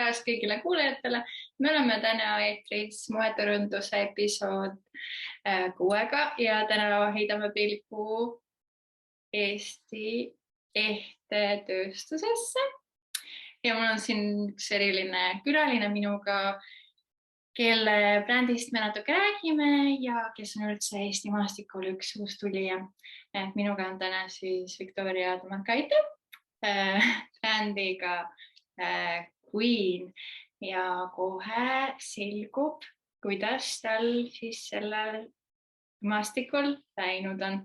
päevast kõigile kuulajatele. Me oleme täna eetris moeturunduse episood 6 ja täna heidame pilgu Eesti ehtetööstusesse. Ja mul on siin üks eriline külaline minuga, kelle brändist me natuke räägime ja kes on üldse Eesti maastikul üks uus tulija. Minuga on täna siis Viktorija Domarkaite brändiga QVIIN ja kohe selgub, kuidas tal siis sellel maastikul läinud on.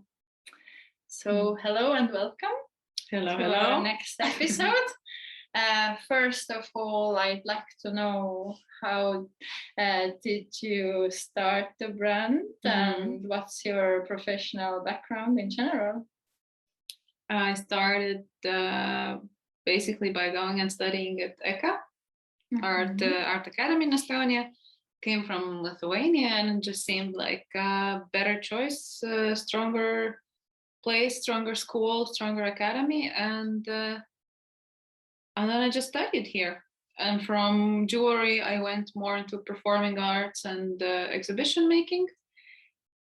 So hello and welcome to our next episode. First of all, I'd like to know how did you start the brand and what's your professional background in general? I started basically by going and studying at ECA, Art Academy in Estonia. Came from Lithuania and it just seemed like a better choice, stronger place, stronger school, stronger academy, and then I just studied here. And from jewelry, I went more into performing arts and exhibition making.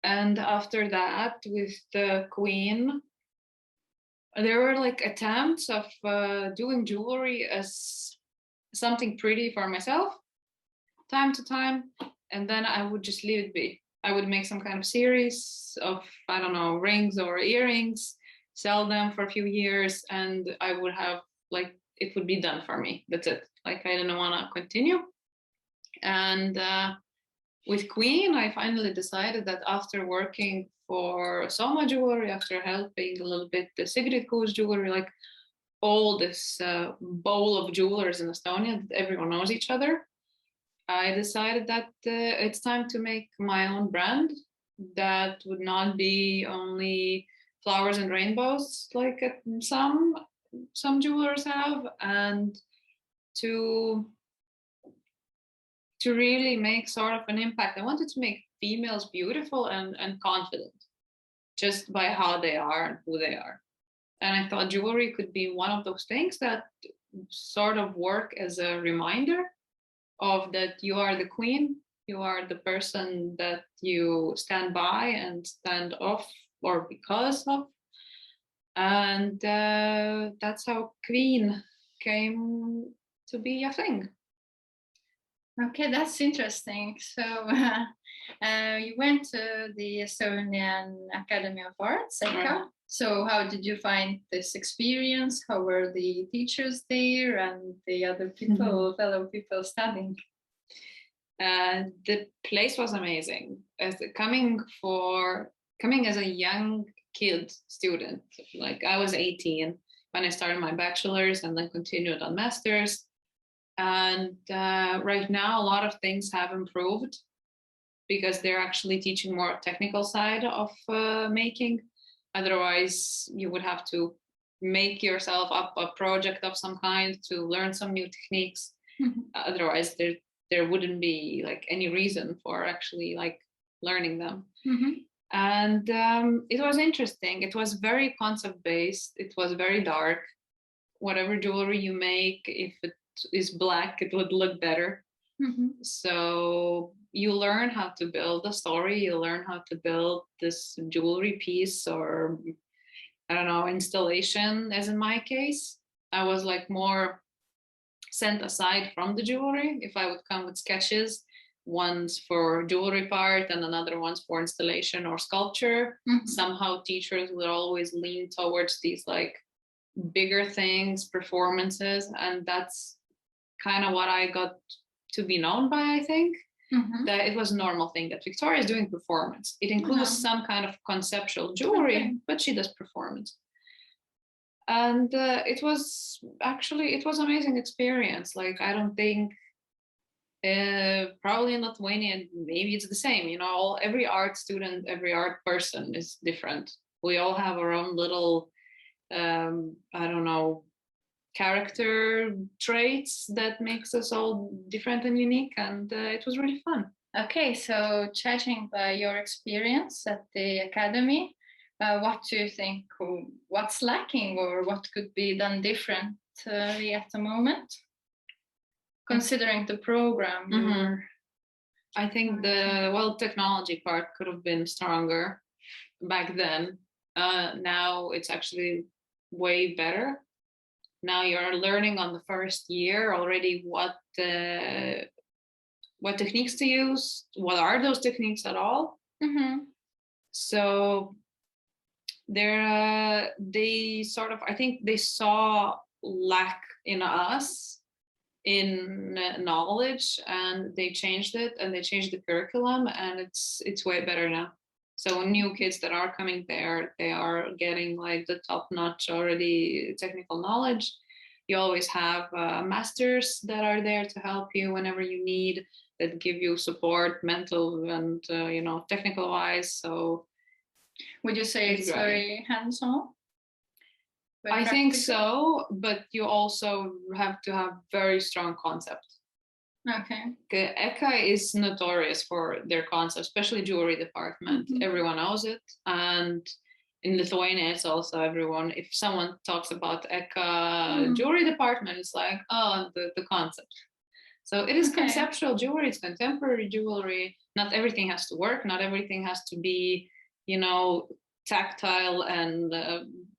And after that, with the QVIIN, there were like attempts of doing jewelry as something pretty for myself, time to time, and then I would just leave it be. I would make some kind of series of, I don't know, rings or earrings, sell them for a few years, and I would have like, it would be done for me. That's it. Like I didn't want to continue. And with QVIIN, I finally decided that after working for Soma Jewelry, after helping a little bit the Sigrid Kuus Jewelry, like all this bowl of jewelers in Estonia, that everyone knows each other, I decided that it's time to make my own brand that would not be only flowers and rainbows like some jewelers have, and to really make sort of an impact. I wanted to make females beautiful and confident just by how they are and who they are. And I thought jewelry could be one of those things that sort of work as a reminder of that you are the queen, you are the person that you stand by and stand off or because of. And that's how QVIIN came to be a thing. Okay, that's interesting. So you went to the Estonian Academy of Arts, ECA. Right. So how did you find this experience? How were the teachers there and the other people, fellow people studying? The place was amazing. Coming as a young student, like I was 18 when I started my bachelor's and then continued on master's. And right now, a lot of things have improved because they're actually teaching more technical side of making. Otherwise, you would have to make yourself up a project of some kind to learn some new techniques. Otherwise, there wouldn't be like any reason for actually like learning them. And it was interesting. It was very concept based. It was very dark. Whatever jewelry you make, if it is black, it would look better. So you learn how to build a story. You learn how to build this jewelry piece or, I don't know, installation. As in my case, I was like more sent aside from the jewelry. If I would come with sketches, one's for jewelry part and another one's for installation or sculpture, somehow teachers would always lean towards these like bigger things, performances, and that's kind of what I got to be known by, I think. That it was a normal thing that Viktorija is doing performance. It includes some kind of conceptual jewelry, but she does performance. And it was amazing experience. Like, I don't think, probably in Lithuania, maybe it's the same, you know, every art student, every art person is different. We all have our own little, I don't know, character traits that makes us all different and unique, and it was really fun. Okay, so judging by your experience at the academy, what do you think, what's lacking or what could be done differently at the moment? considering the program you were. I think technology part could have been stronger back then. Now it's actually way better. Now you're learning on the first year already what techniques to use, what are those techniques at all. So they sort of, I think they saw lack in us in knowledge, and they changed it, and they changed the curriculum, and it's way better now. So new kids that are coming there, they are getting like the top-notch already technical knowledge. You always have masters that are there to help you whenever you need, that give you support, mental and technical wise. So would you say it's very hands-on? I think so, but you also have to have very strong concept. Okay. ECA is notorious for their concept, especially jewelry department. Everyone knows it, and in Lithuania, it's also everyone. If someone talks about ECA jewelry department, it's like, oh, the concept. So it is conceptual jewelry. It's contemporary jewelry. Not everything has to work. Not everything has to be, tactile and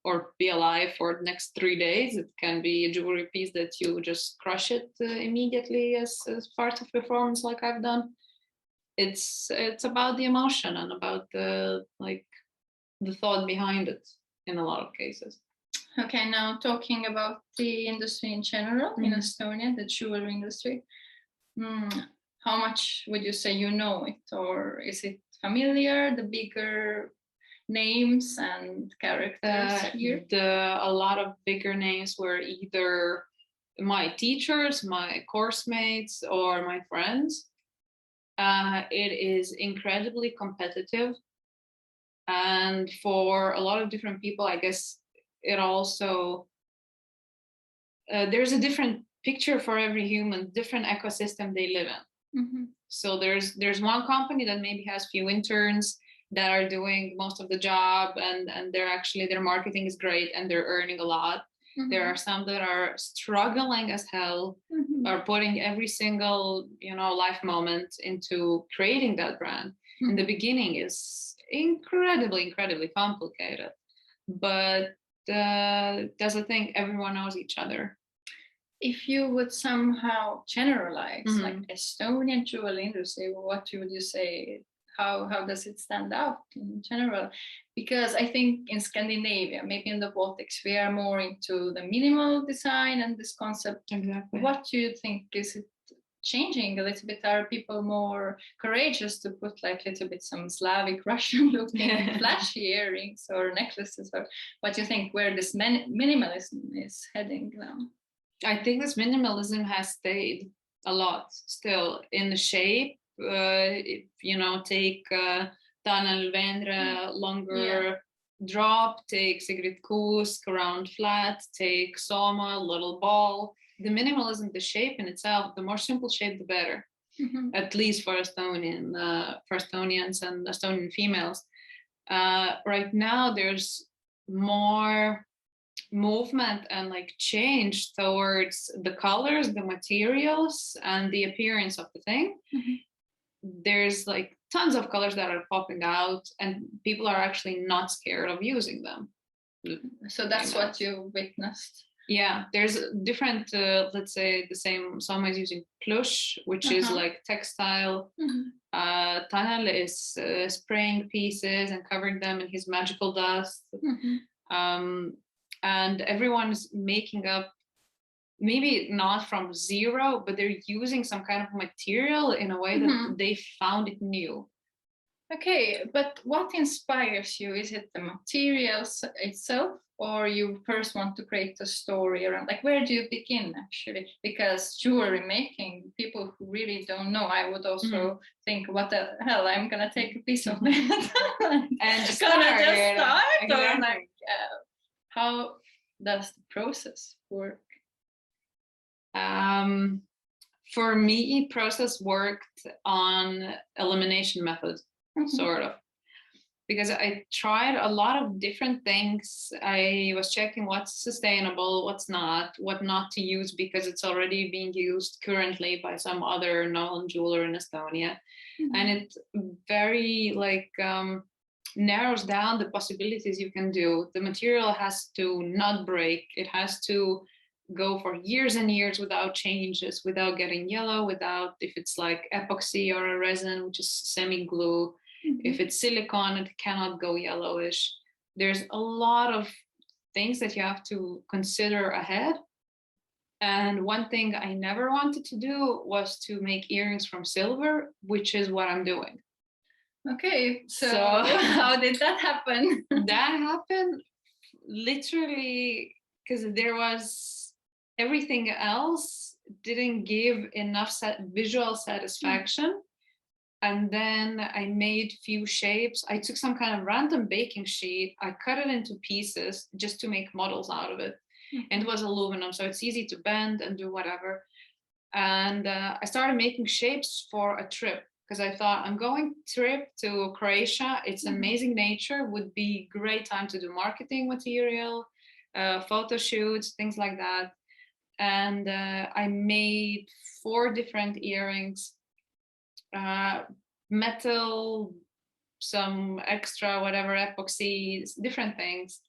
or be alive for the next 3 days. It can be a jewelry piece that you just crush it immediately as part of performance, like I've done. It's about the emotion and about the thought behind it in a lot of cases. Okay, now talking about the industry in general in Estonia, the jewelry industry. How much would you say you know it, or is it familiar, the bigger names and characters here? A lot of bigger names were either my teachers, my course mates, or my friends. It is incredibly competitive, and for a lot of different people, I guess it also there's a different picture for every human, different ecosystem they live in. So there's one company that maybe has few interns that are doing most of the job, and their marketing is great and they're earning a lot. There are some that are struggling as hell, are putting every single life moment into creating that brand. In the beginning is incredibly complicated, but that's the thing, everyone knows each other. If you would somehow generalize like Estonian jewelry industry, what would you say? How does it stand out in general? Because I think in Scandinavia, maybe in the Baltics, we are more into the minimal design and this concept. Exactly. What do you think? Is it changing a little bit? Are people more courageous to put like a little bit some Slavic Russian looking flashy earrings or necklaces? Or what do you think where this minimalism is heading now? I think this minimalism has stayed a lot still in the shape. Take Tanel Venre, longer drop, take Sigrid Kuusk, round flat, take Soma, little ball. The minimalism, the shape in itself, the more simple shape, the better. At least for Estonians and Estonian females. Right now, there's more movement and change towards the colors, the materials, and the appearance of the thing. There's tons of colors that are popping out, and people are actually not scared of using them. So that's what you witnessed. Yeah, there's different, let's say the same, someone is using plush, which is textile. Tanel is spraying pieces and covering them in his magical dust. And everyone's making up, maybe not from zero, but they're using some kind of material in a way that they found it new. Okay, but what inspires you? Is it the materials itself, or you first want to create a story around, where do you begin actually? Because jewelry making, people who really don't know, I would also think, what the hell, I'm gonna take a piece of it and just start. Exactly. Or how does the process work? For me, process worked on elimination method, sort of, because I tried a lot of different things. I was checking what's sustainable, what's not, what not to use because it's already being used currently by some other known jeweler in Estonia. And it very narrows down the possibilities you can do. The material has to not break. It has to go for years and years without changes, without getting yellow, without, if it's like epoxy or a resin, which is semi-glue, if it's silicone, it cannot go yellowish. There's a lot of things that you have to consider ahead. And one thing I never wanted to do was to make earrings from silver, which is what I'm doing. Okay, so how did that happen? That happened literally because there was everything else didn't give enough visual satisfaction. And then I made few shapes. I took some kind of random baking sheet. I cut it into pieces just to make models out of it. And it was aluminum, so it's easy to bend and do whatever. And I started making shapes for a trip because I thought I'm going trip to Croatia. It's amazing nature, would be great time to do marketing material, photo shoots, things like that. And I made 4 different earrings, metal, some extra, whatever, epoxy, different things.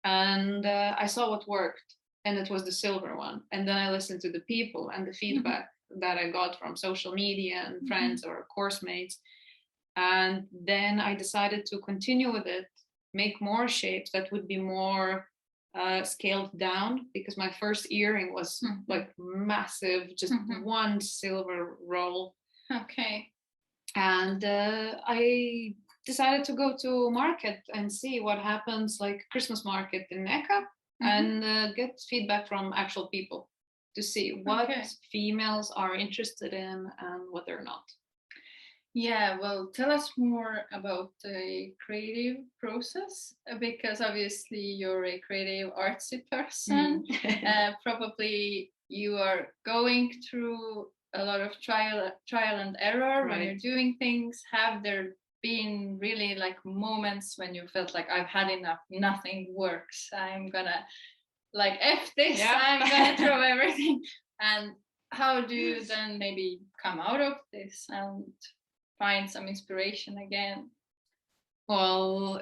And I saw what worked, and it was the silver one. And then I listened to the people and the feedback that I got from social media and friends or course mates. And then I decided to continue with it, make more shapes that would be more scaled down, because my first earring was like massive, just one silver roll. Okay. And I decided to go to market and see what happens, like Christmas market in Eka, and get feedback from actual people to see what females are interested in and what they're not. Yeah, well, tell us more about the creative process, because obviously you're a creative artsy person. Probably you are going through a lot of trial and error when you're doing things. Have there been really like moments when you felt like I've had enough, nothing works, I'm gonna like F this, I'm gonna throw everything? And how do you then maybe come out of this and find some inspiration again? Well,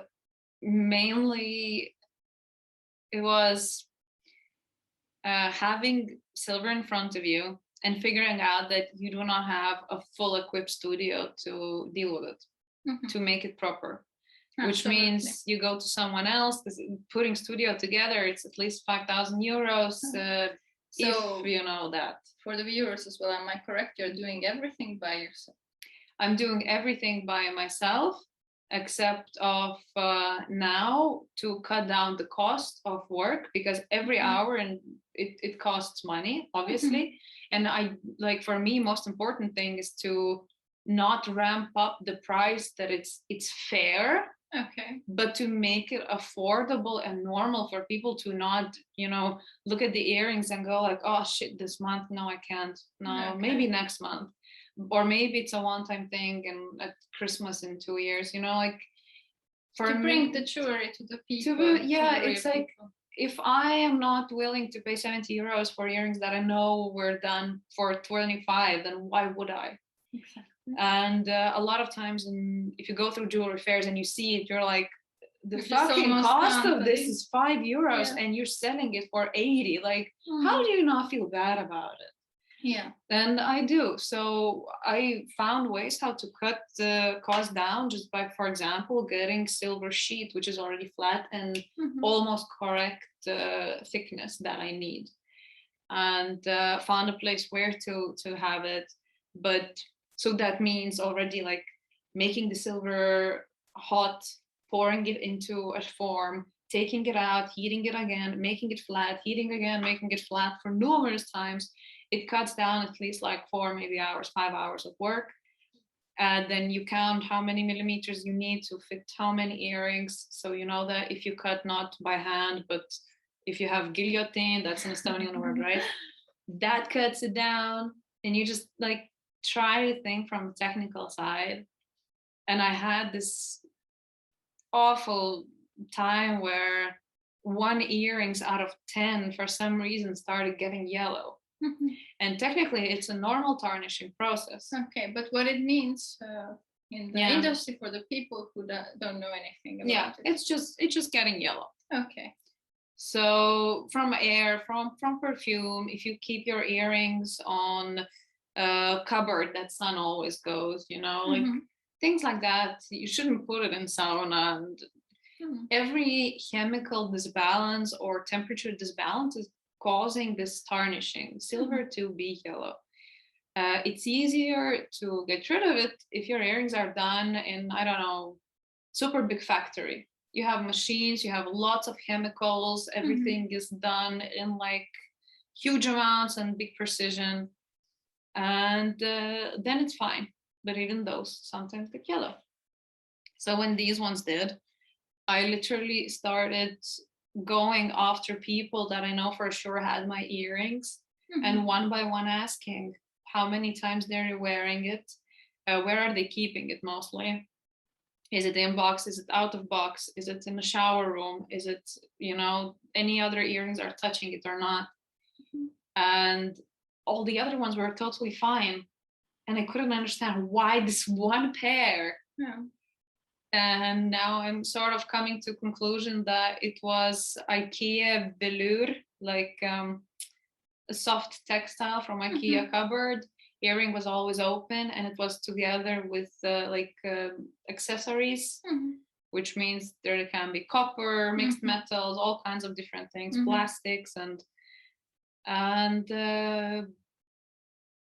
mainly it was having silver in front of you and figuring out that you do not have a full equipped studio to deal with it, to make it proper. Which means you go to someone else, because putting studio together, it's at least 5,000 euros. So if you know that. For the viewers as well, am I correct? You're doing everything by yourself? I'm doing everything by myself, except of now to cut down the cost of work, because every hour and it costs money, obviously. And I like, for me, most important thing is to not ramp up the price that it's fair. Okay. But to make it affordable and normal for people to not, look at the earrings and go like, oh shit, this month, no, I can't. No, maybe next month. Or maybe it's a one-time thing and at Christmas in 2 years, like for to bring the jewelry to the people. It's like, if I am not willing to pay 70 euros for earrings that I know were done for 25, then why would I? Exactly. And a lot of times, if you go through jewelry fairs and you see it, you're like, the fucking cost of this is 5 euros and you're selling it for 80. Like, how do you not feel bad about it? Yeah. And I do. So I found ways how to cut the cost down just by, for example, getting silver sheet, which is already flat and almost correct thickness that I need. And found a place where to have it. But so that means already like making the silver hot, pouring it into a form, taking it out, heating it again, making it flat, heating again, making it flat for numerous times. It cuts down at least like 4 maybe hours, 5 hours of work. And then you count how many millimeters you need to fit how many earrings. So you know that if you cut not by hand, but if you have guillotine, that's an Estonian word, right? That cuts it down. And you just like try to think from the technical side. And I had this awful time where one earrings out of 10 for some reason started getting yellow. And technically it's a normal tarnishing process. Okay, but what it means in the industry for the people who don't know anything about it. It's just getting yellow. Okay. So from air, from perfume, if you keep your earrings on a cupboard that sun always goes, like things like that, you shouldn't put it in sauna. And every chemical disbalance or temperature disbalance is causing this tarnishing, silver to be yellow. It's easier to get rid of it if your earrings are done in, I don't know, super big factory. You have machines, you have lots of chemicals, everything is done in like huge amounts and big precision. And then it's fine. But even those sometimes get yellow. So when these ones did, I literally started going after people that I know for sure had my earrings and one by one asking how many times they're wearing it, where are they keeping it mostly? Is it in box? Is it out of box? Is it in the shower room? Is it, any other earrings are touching it or not? And all the other ones were totally fine. And I couldn't understand why this one pair. And now I'm sort of coming to conclusion that it was IKEA velour, like a soft textile from IKEA cupboard. Earring was always open and it was together with accessories, which means there can be copper, mixed metals, all kinds of different things, plastics, and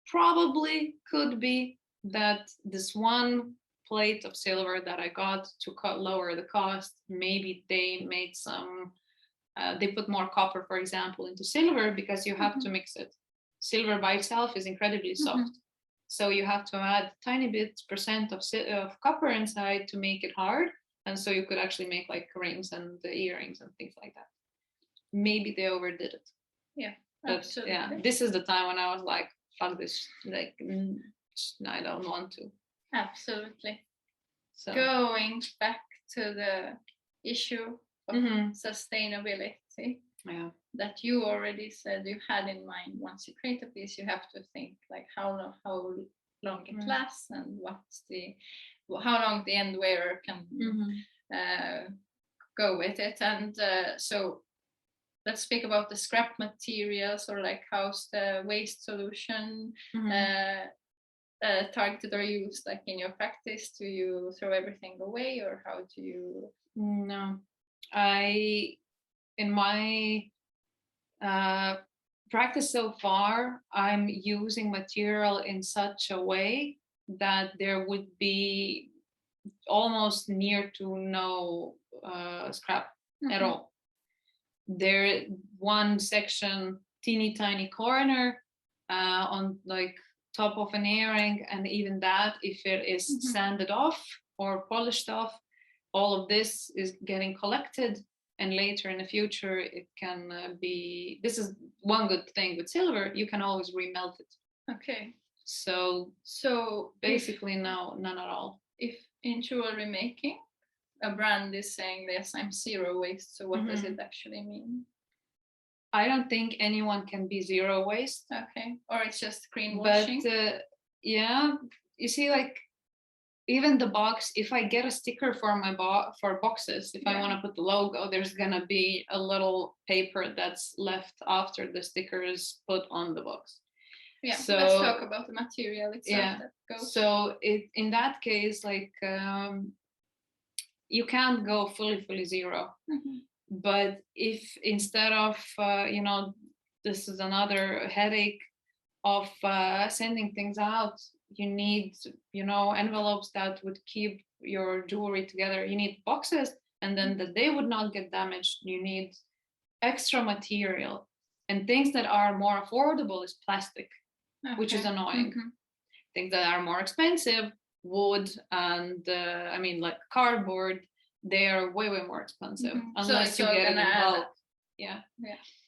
probably could be that this one plate of silver that I got to lower the cost, maybe they made some, they put more copper, for example, into silver because you have to mix it. Silver by itself is incredibly soft. So you have to add tiny bit percent of copper inside to make it hard. And so you could actually make like rings and earrings and things like that. Maybe they overdid it. Yeah, but absolutely. Yeah, this is the time when I was like, fuck this, like, I don't want to. Absolutely. So going back to the issue of sustainability that you already said you had in mind. Once you create a piece, you have to think like how long it lasts and how long the end wearer can go with it. And so let's speak about the scrap materials, or like how's the waste solution targeted or used like in your practice? Do you throw everything away, or how do you? No, in my practice so far, I'm using material in such a way that there would be almost near to no scrap at all. There one section, teeny tiny corner on like top of an earring, and even that, if it is sanded off or polished off, all of this is getting collected, and later in the future it can be, this is one good thing with silver, you can always remelt it. Okay, so basically none at all. If in jewelry making a brand is saying yes, I'm zero waste, so what does it actually mean? I don't think anyone can be zero waste. Okay, or it's just greenwashing. But you see, like even the box, if I get a sticker for my for boxes, if I want to put the logo, there's gonna be a little paper that's left after the sticker is put on the box. Yeah, so let's talk about the material itself that goes. So in that case, like you can't go fully zero. But if instead of this is another headache of sending things out, you need envelopes that would keep your jewelry together, you need boxes, and then that they would not get damaged, you need extra material. And things that are more affordable is plastic, which is annoying. Things that are more expensive, wood and like cardboard, they are way more expensive unless you get it in bulk. Yeah.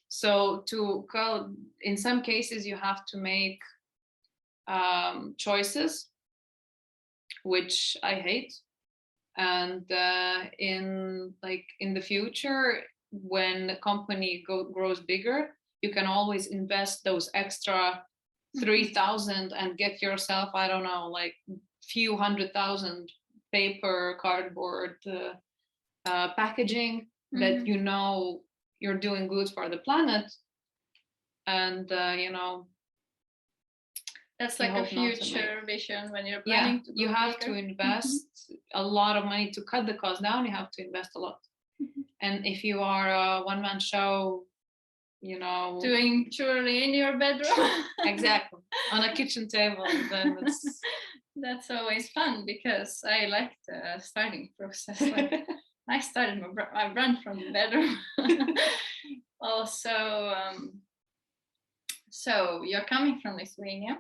So in some cases you have to make choices, which I hate. And in the future, when the company grows bigger, you can always invest those extra 3,000 and get yourself, I don't know, like few 100,000 paper, cardboard, packaging that you know you're doing good for the planet. And that's like a future vision when you're planning to go you have bigger. to invest a lot of money to cut the cost down. You have to invest a lot. And if you are a one-man show, doing jewelry in your bedroom, exactly, on a kitchen table, then it's that's always fun, because I like the starting process. Like, I started my brand from the bedroom. Also, so you're coming from Lithuania,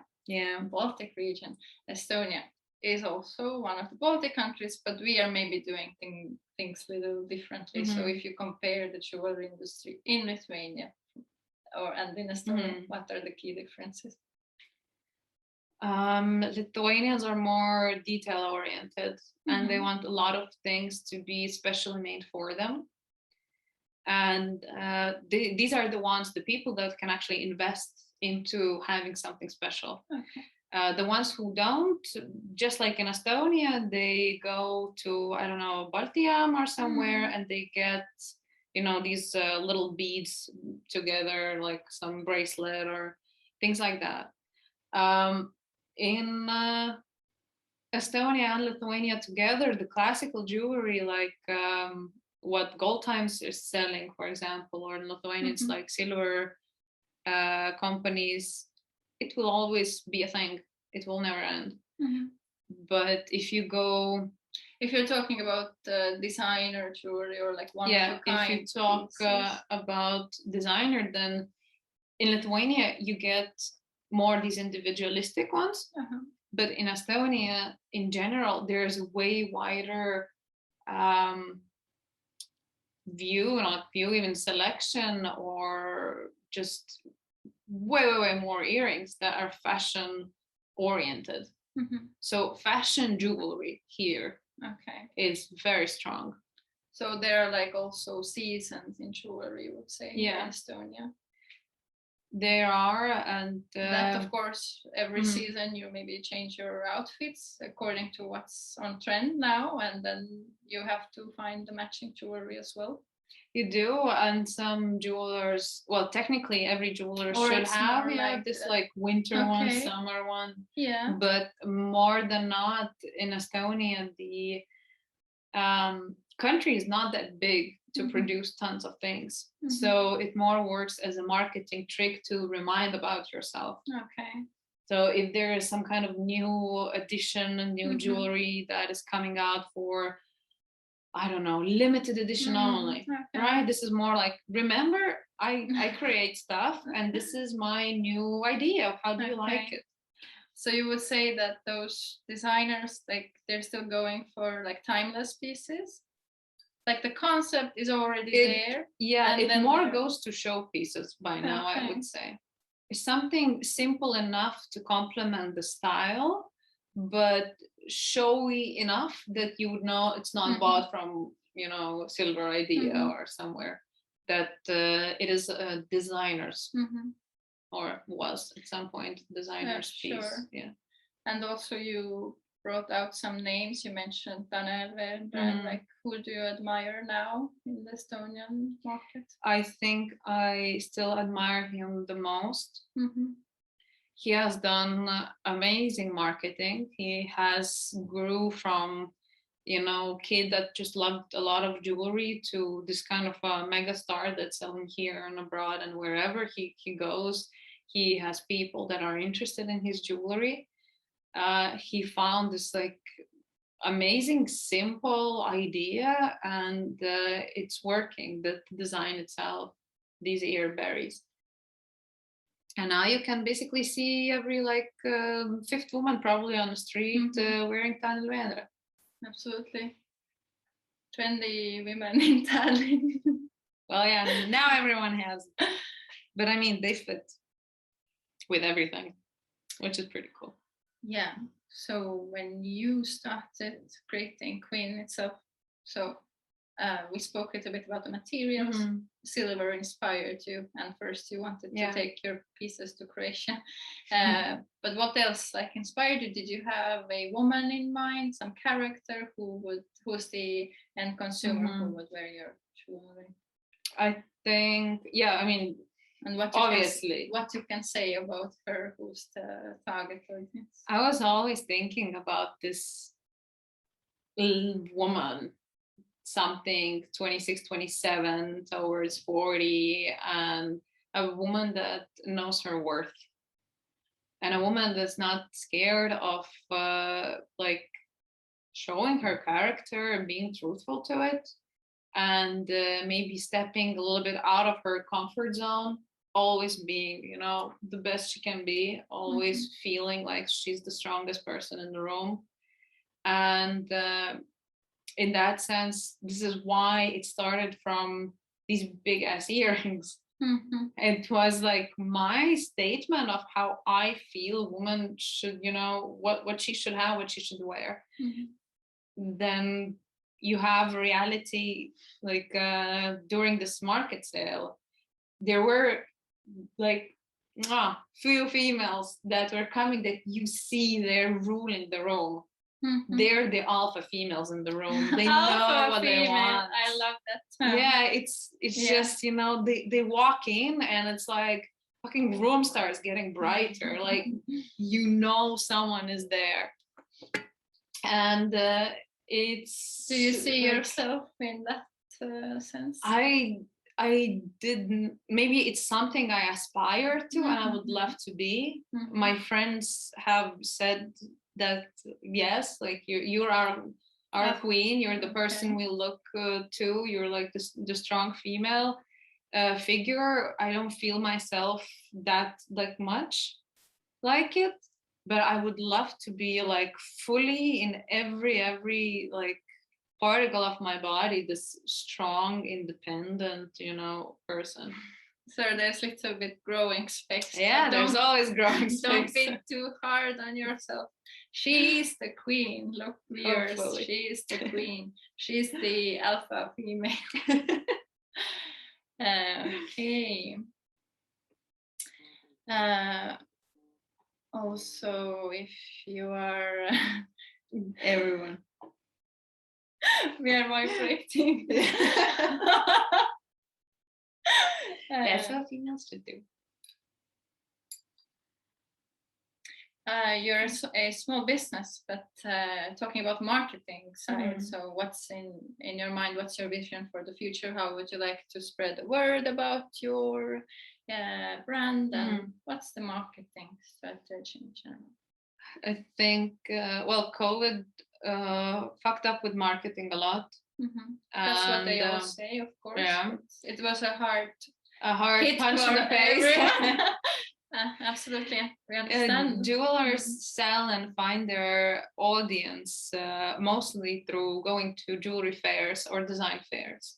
Baltic region. Estonia is also one of the Baltic countries, but we are maybe doing things a little differently. So if you compare the jewelry industry in Lithuania and in Estonia, what are the key differences? Lithuanians are more detail oriented, and they want a lot of things to be specially made for them. And these are the people that can actually invest into having something special. The ones who don't, just like in Estonia, they go to, I don't know, Baltics or somewhere, and they get, these little beads together, like some bracelet or things like that. In Estonia and Lithuania together, the classical jewelry, like what Gold Times is selling, for example, or in Lithuania, it's like silver companies, it will always be a thing. It will never end. But if you're talking about designer jewelry, or like one of a kind, if you talk about designer, then in Lithuania you get more these individualistic ones. But in Estonia, in general, there's a way wider even selection, or just way more earrings that are fashion oriented. So fashion jewelry here is very strong. So there are like also seasons in jewelry, you would say, in Estonia. There are, and that of course every season you maybe change your outfits according to what's on trend now, and then you have to find the matching jewelry as well. You do, and some jewelers, well, technically every jeweler should have this like winter one, summer one. But more than not, in Estonia, the country is not that big to produce tons of things. So it more works as a marketing trick to remind about yourself. So if there is some kind of new edition, a new jewelry that is coming out for, I don't know, limited edition only, right? This is more like, remember, I create stuff, and this is my new idea of how do you like it. So you would say that those designers, like, they're still going for like timeless pieces? Like the concept is already there? Yeah, and it more goes to show pieces by now, I would say. It's something simple enough to complement the style, but showy enough that you would know it's not bought from, Silver Idea or somewhere, that it is a designer's, or was at some point designer's piece. Sure. And also you brought out some names. You mentioned Tanel, and like, who do you admire now in the Estonian market? I think I still admire him the most. He has done amazing marketing. He has grew from, kid that just loved a lot of jewelry to this kind of a mega star that's selling here and abroad, and wherever he goes, he has people that are interested in his jewelry. He found this like amazing, simple idea, and it's working, the design itself, these earberries. And now you can basically see every fifth woman probably on the street wearing Tanel. Absolutely. Trendy women in Tallinn. Well, yeah, now everyone has. But I mean, they fit with everything, which is pretty cool. Yeah. So when you started creating QVIIN itself, so we spoke a little bit about the materials. Silver inspired you, and first you wanted to take your pieces to Croatia. But what else like inspired you? Did you have a woman in mind, some character who's the end consumer who would wear your jewelry? I think, I mean, and what you can say about her, who's the target audience? I was always thinking about this woman, something 26, 27 towards 40, and a woman that knows her worth, and a woman that's not scared of like showing her character and being truthful to it, and maybe stepping a little bit out of her comfort zone, always being, you know, the best she can be, always feeling like she's the strongest person in the room. And in that sense, this is why it started from these big ass earrings. It was like my statement of how I feel a woman should, you know, what she should have, what she should wear. Then you have reality, like during this market sale, there were like few females that were coming that you see they're ruling the room. They're the alpha females in the room. They know what they want. I love that term. Yeah, it's just, you know, they walk in and it's like fucking room starts getting brighter. Like, you know, someone is there. And it's, do you see yourself in that sense? I didn't, maybe it's something I aspire to and I would love to be. My friends have said that, yes, like you're our queen, you're the person we look to, you're like the strong female figure. I don't feel myself that like much like it, but I would love to be like fully in every like particle of my body, this strong, independent, you know, person. So there's a little bit growing space. Yeah, there's always growing space. Don't be too hard on yourself. She's the queen. Look, viewers. She's the queen. She's the alpha female. Okay. Also, if you are everyone, we are vibrating. That's what females should do. You're a small business, but talking about marketing side, so what's in your mind? What's your vision for the future? How would you like to spread the word about your brand, and what's the marketing strategy in general? I think, well, COVID fucked up with marketing a lot. That's what they all say, of course. Yeah. It was a hard punch in the face. Absolutely, we understand. Jewelers sell and find their audience mostly through going to jewelry fairs or design fairs,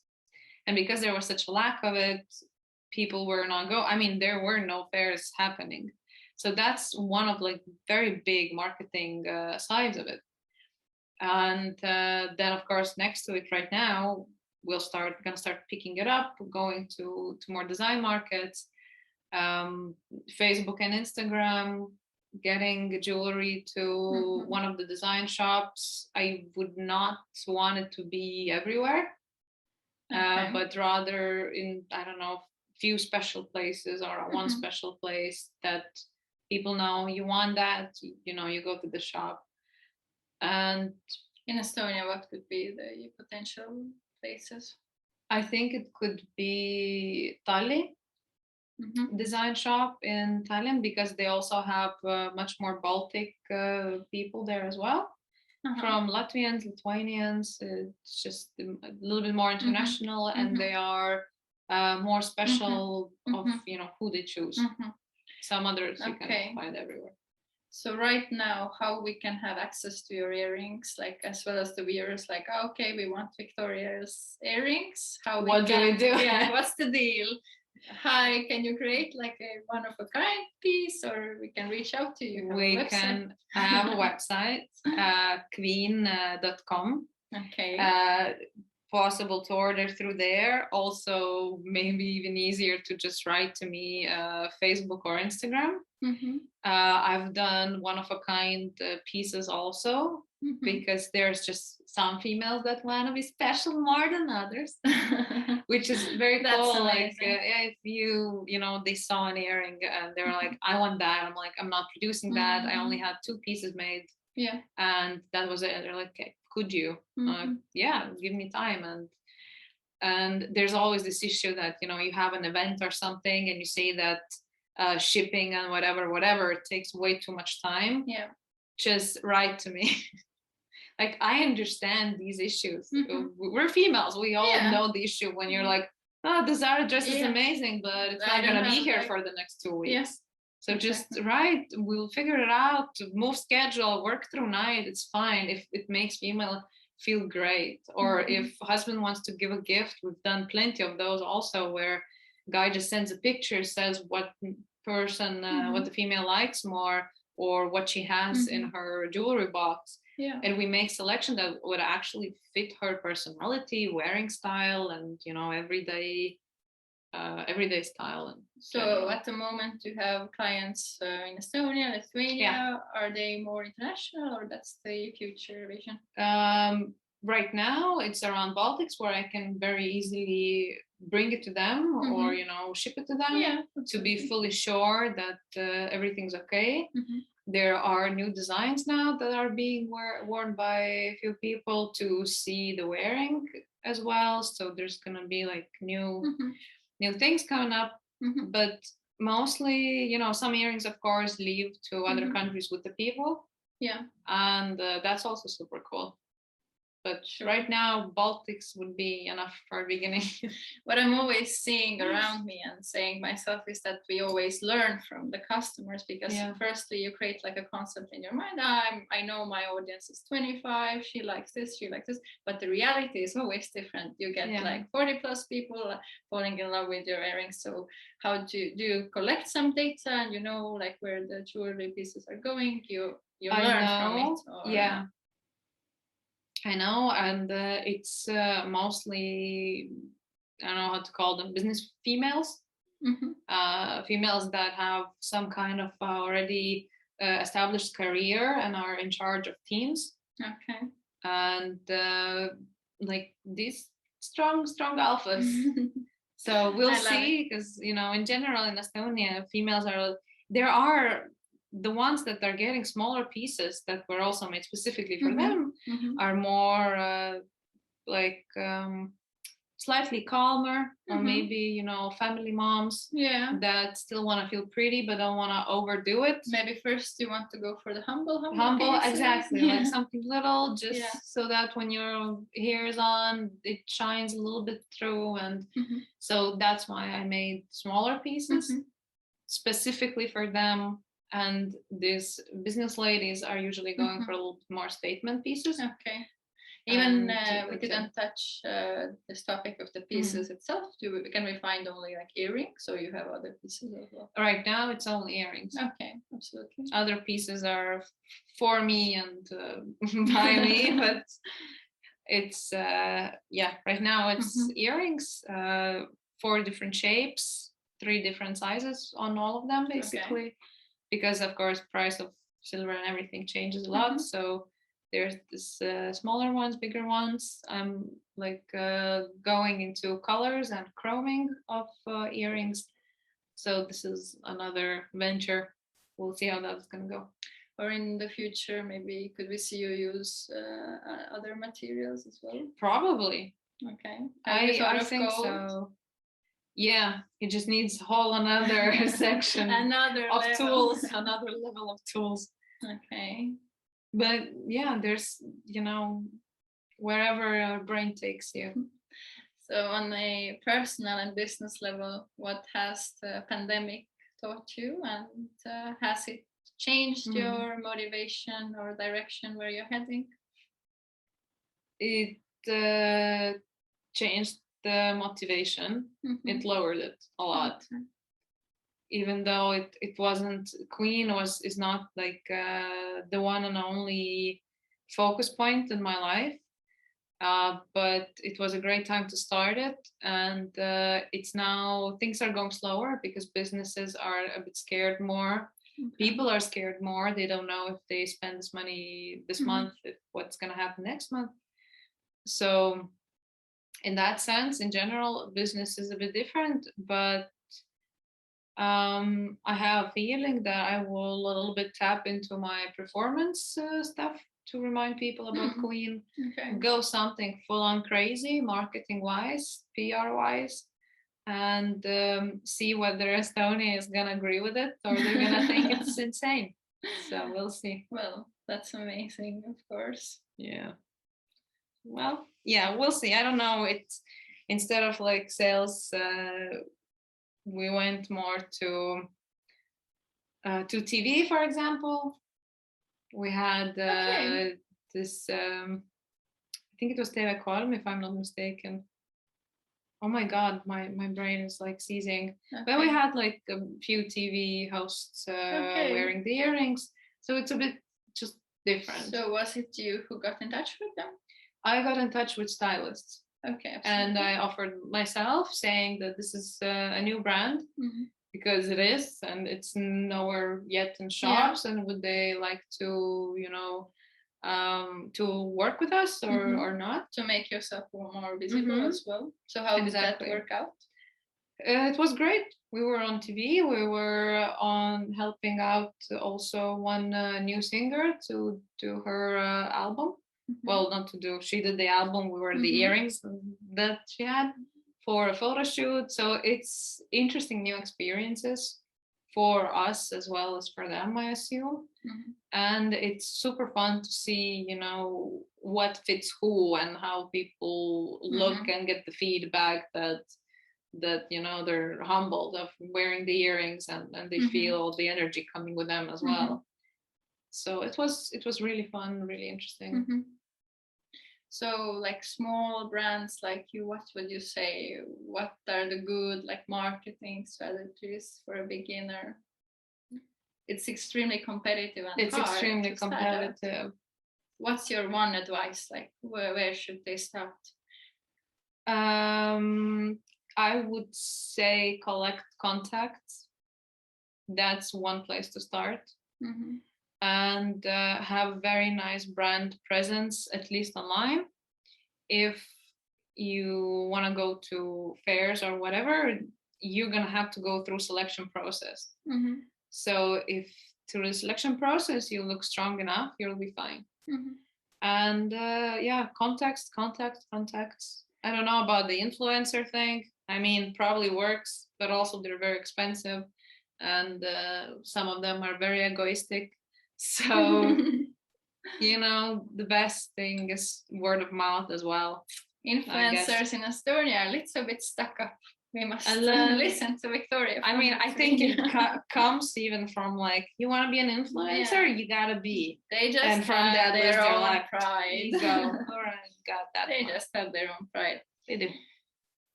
and because there was such a lack of it, people were not I mean, there were no fairs happening. So that's one of like very big marketing sides of it. And then of course next to it right now, we're gonna start picking it up, going to more design markets, Facebook and Instagram, getting jewelry to one of the design shops. I would not want it to be everywhere, but rather in, I don't know, few special places or one special place that people know you want that, you know, you go to the shop. And in Estonia, what could be the potential places? I think it could be Tallinn design shop in Tallinn, because they also have much more Baltic people there as well, from Latvians, Lithuanians. It's just a little bit more international, and they are more special of, you know, who they choose. Some others you can find everywhere. So right now, how we can have access to your earrings, like as well as the viewers, like, okay, we want Viktorija's earrings. What do we do? Yeah, what's the deal? hi, can you create like a one-of-a-kind piece, or we can reach out to you? We can have a website, QVIIN.com. Okay. Possible to order through there. Also, maybe even easier to just write to me, Facebook or Instagram. I've done one-of-a-kind pieces also, because there's just some females that want to be special more than others, which is very cool. Like if you know, they saw an earring and they're like, I want that. I'm like, I'm not producing that. I only had 2 pieces made. Yeah. And that was it. And they're like, okay, could you? Yeah, give me time. And there's always this issue that, you know, you have an event or something and you say that shipping and whatever, it takes way too much time. Yeah. Just write to me. Like, I understand these issues. We're females. We all know the issue when you're like, oh, the Zara dress is amazing, but it's not going to be here for the next 2 weeks. Yes. So just write, we'll figure it out, move schedule, work through night. It's fine if it makes female feel great. Or if husband wants to give a gift, we've done plenty of those also, where guy just sends a picture, says what person, what the female likes more, or what she has in her jewelry box. Yeah. And we make selection that would actually fit her personality, wearing style, and, you know, everyday style. And so at the moment you have clients in Estonia, Lithuania. Yeah. Are they more international, or that's the future vision? Right now it's around Baltics, where I can very easily bring it to them or, you know, ship it to them to be fully sure that everything's okay. There are new designs now that are being worn by a few people to see the wearing as well. So there's gonna be like new things coming up. But mostly, you know, some earrings, of course, leave to other countries with the people. Yeah. And that's also super cool. But right now, Baltics would be enough for a beginning. What I'm always seeing around me and saying myself is that we always learn from the customers, because firstly, you create like a concept in your mind. I know my audience is 25, she likes this, but the reality is always different. You get like 40 plus people falling in love with your earrings. So how do you collect some data, and you know, like where the jewelry pieces are going? You learn from it. Or, I know, and it's mostly, I don't know how to call them, business females. Females that have some kind of already established career and are in charge of teams. Okay. And like these strong alphas. So we'll see, because, you know, in general in Estonia, females there are the ones that are getting smaller pieces that were also made specifically for them are more like slightly calmer, or maybe, you know, family moms that still want to feel pretty but don't want to overdo it. Maybe first you want to go for the humble pieces. Exactly. Like something little, just so that when your hair is on, it shines a little bit through. And so that's why I made smaller pieces specifically for them. And these business ladies are usually going for a little bit more statement pieces. Okay. Even we didn't touch this topic of the pieces itself. Can we find only like earrings? So you have other pieces as well? Right now it's only earrings. Okay, absolutely. Other pieces are for me and by me, but it's right now it's earrings, 4 different shapes, 3 different sizes on all of them, basically. Because of course price of silver and everything changes a lot. So there's this smaller ones, bigger ones. I'm like going into colors and chroming of earrings. So this is another venture. We'll see how that's gonna go. Or in the future, maybe could we see you use other materials as well? Probably. Okay. I think gold? So. Yeah, it just needs a whole another section of tools, another level of tools. Okay. But yeah, there's, you know, wherever your brain takes you. So on a personal and business level, what has the pandemic taught you, and has it changed your motivation or direction where you're heading? It changed the motivation. It lowered it a lot. Okay. Even though it wasn't, QVIIN is not like the one and only focus point in my life. But it was a great time to start it, and it's now, things are going slower because businesses are a bit scared more. People are scared more. They don't know if they spend this money this month, if what's going to happen next month. So in that sense, in general, business is a bit different, but I have a feeling that I will a little bit tap into my performance stuff to remind people about QVIIN. Okay. Go something full on crazy, marketing wise, PR wise, and see whether Estonia is gonna agree with it or they're gonna think it's insane. So we'll see. Well, that's amazing, of course. Yeah. Well, yeah, we'll see. I don't know. It's instead of like sales, we went more to TV, for example. We had this, I think it was TV3, if I'm not mistaken. Oh my God, my brain is like seizing. Okay. But we had like a few TV hosts wearing the earrings. So it's a bit just different. So was it you who got in touch with them? I got in touch with stylists. Okay. Absolutely. And I offered myself, saying that this is a new brand, because it is, and it's nowhere yet in shops. And would they like to, to work with us or not? To make yourself more visible as well. So how did that work out? It was great. We were on TV. We were on helping out also one new singer to do her album. Well, not to do, she did the album. We were the earrings that she had for a photo shoot. So it's interesting new experiences for us as well as for them, I assume. And it's super fun to see, what fits who and how people look and get the feedback that they're humbled of wearing the earrings and they feel the energy coming with them as well. So it was really fun, really interesting. So like small brands like you, what would you say? What are the good like marketing strategies for a beginner? It's extremely competitive and it's extremely competitive. What's your one advice? Like where should they start? I would say collect contacts. That's one place to start. And have very nice brand presence, at least online. If you want to go to fairs or whatever, you're going to have to go through selection process. So if through the selection process you look strong enough, you'll be fine. And contacts. I don't know about the influencer thing. I mean, probably works, but also they're very expensive, and some of them are very egoistic. So, the best thing is word of mouth as well. Influencers in Estonia are a little bit stuck up. We must listen to Viktorija. I mean, I think it comes even from like, you want to be an influencer, you gotta be. They just and from have their own pride. You go, all right, got that. They just have their own pride. They do.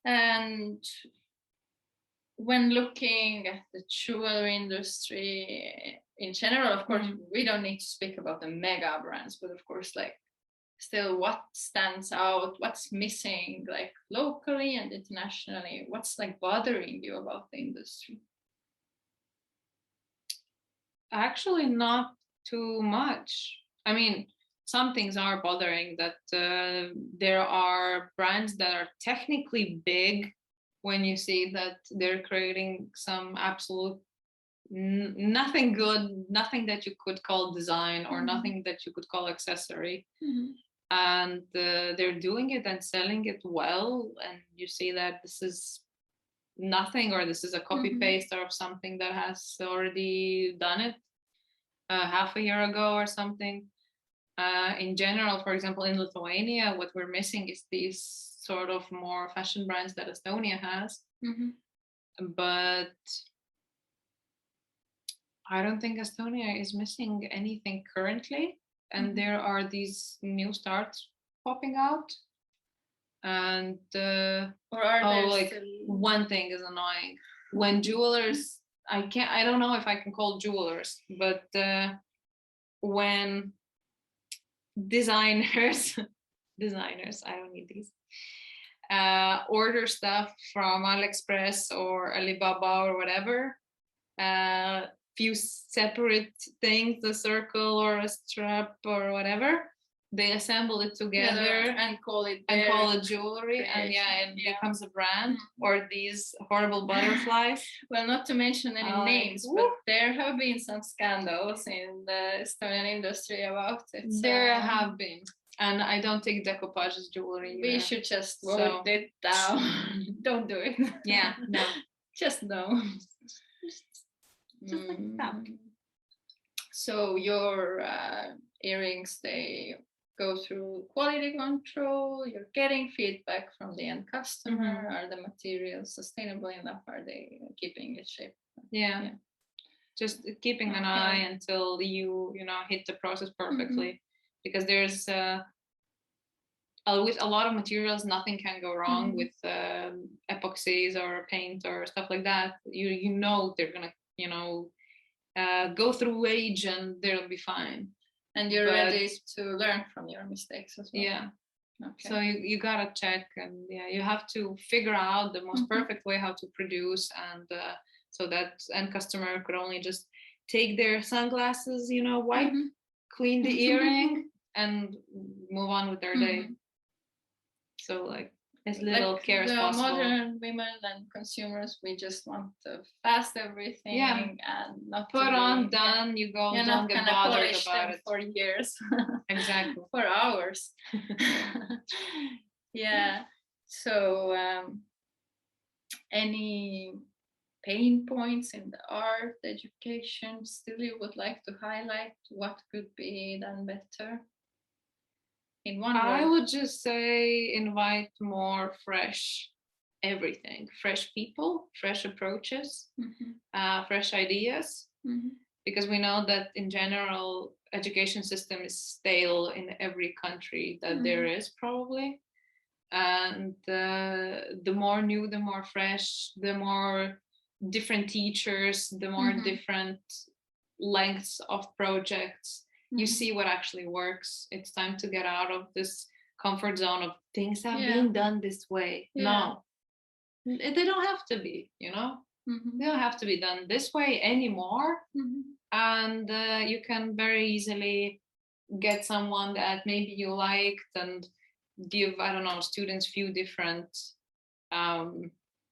And when looking at the jewelry industry in general, of course, we don't need to speak about the mega brands, but of course, like still what stands out, what's missing, like locally and internationally, what's like bothering you about the industry? Actually, not too much. I mean, some things are bothering, that there are brands that are technically big when you see that they're creating some absolute nothing good, nothing that you could call design or nothing that you could call accessory. And they're doing it and selling it well, and you see that this is nothing, or this is a copy paste of something that has already done it half a year ago or something. In general, for example, in Lithuania, what we're missing is these sort of more fashion brands that Estonia has. But I don't think Estonia is missing anything currently. And there are these new starts popping out. And or are there like still... one thing is annoying when jewelers, I don't know if I can call jewelers, but when designers I don't need these, order stuff from AliExpress or Alibaba or whatever, few separate things, a circle or a strap or whatever, they assemble it together and call it jewelry, creation. and it becomes a brand. Or these horrible butterflies. Well, not to mention any names, but there have been some scandals in the Estonian industry about it. There have been, and I don't take decoupage as jewelry. We should just vote it down. Don't do it. Yeah, no. Just no. Just like that. So your earrings, they go through quality control, you're getting feedback from the end customer. Are the materials sustainable enough? Are they keeping its shape? Yeah. Just keeping an eye until you hit the process perfectly. Because there's with a lot of materials, nothing can go wrong. With epoxies or paint or stuff like that. You know they're gonna go through age and they'll be fine. And you're ready to learn from your mistakes as well. Yeah. Okay. So you gotta check, and you have to figure out the most perfect way how to produce, and so that end customer could only just take their sunglasses, wipe, clean the earring, and move on with their day. So like as little care as possible. Modern women and consumers, we just want to fast everything and not put on, done, you go, don't get bothered about it for years. Exactly. For hours. So any pain points in the art education still you would like to highlight? What could be done better? In one word. I would just say invite more fresh everything, fresh people, fresh approaches, fresh ideas, because we know that in general education system is stale in every country that there is probably, and the more new, the more fresh, the more different teachers, the more different lengths of projects. You see what actually works. It's time to get out of this comfort zone of things have been done this way. No, they don't have to be, they don't have to be done this way anymore. And you can very easily get someone that maybe you liked and give, students few different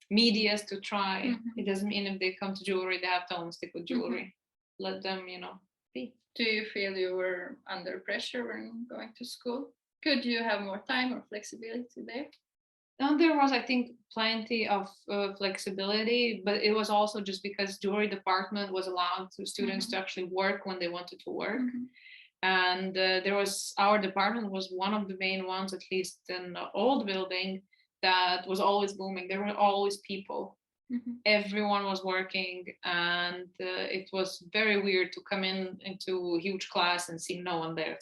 medias to try. It doesn't mean if they come to jewelry, they have to only stick with jewelry. Let them, be. Do you feel you were under pressure when going to school? Could you have more time or flexibility there? There was, I think, plenty of flexibility, but it was also just because jewelry department was allowed to students to actually work when they wanted to work. And our department was one of the main ones, at least in the old building, that was always booming. There were always people. Everyone was working, and it was very weird to come into a huge class and see no one there.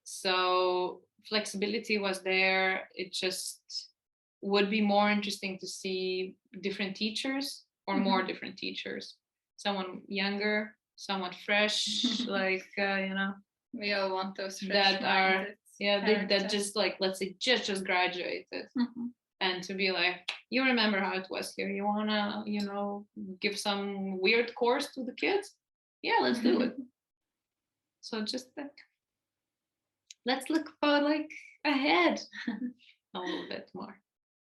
So flexibility was there. It just would be more interesting to see different teachers or more different teachers. Someone younger, someone fresh, like we all want those fresh that are that just like, let's say just graduated. And to be like, you remember how it was here? You wanna, give some weird course to the kids? Yeah, let's do it. So just like, let's look for like ahead a little bit more.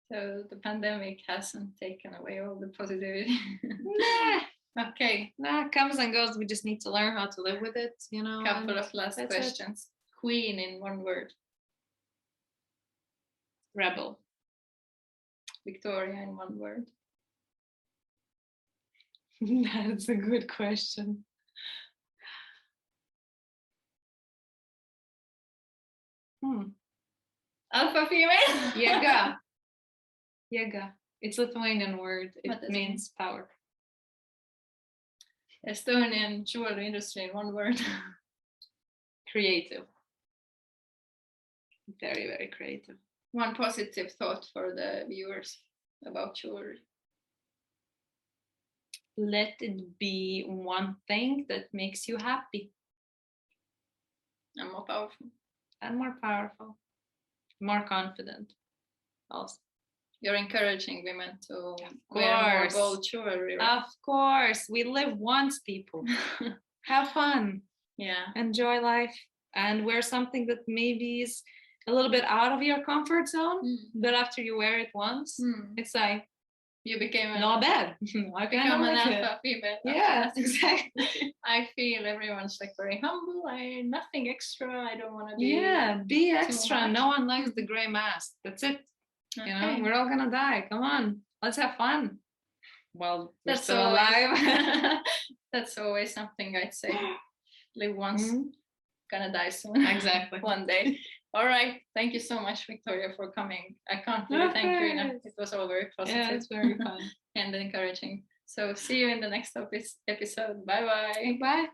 So the pandemic hasn't taken away all the positivity. Nah. Okay. Nah, comes and goes. We just need to learn how to live with it, Couple of last questions. QVIIN in one word. Rebel. Viktorija in one word. That's a good question. Alpha female? Jėga. It's a Lithuanian word. It means power. Estonian jewelry industry in one word. Creative. Very, very creative. one positive thought for the viewers about jewelry? Let it be one thing that makes you happy. And more powerful. And more powerful. More confident also. You're encouraging women to Of wear more course. gold jewelry. Right? Of course. We live once, people. Have fun. Yeah. Enjoy life and wear something that maybe is a little bit out of your comfort zone, but after you wear it once, it's like you became not bad. I kind of like an it. alpha female. Yeah, exactly. I feel everyone's like very humble. Nothing extra. I don't want to be. Yeah, be extra. No one likes the gray mask. That's it. Okay. You know, we're all gonna die. Come on, let's have fun. Well, we're That's still always, alive. That's always something I'd say. Live once, gonna die soon. Exactly. One day. All right. Thank you so much, Viktorija, for coming. I can't really thank you enough. It was all very positive. Yeah, it's very fun and encouraging. So see you in the next episode. Bye-bye. Bye.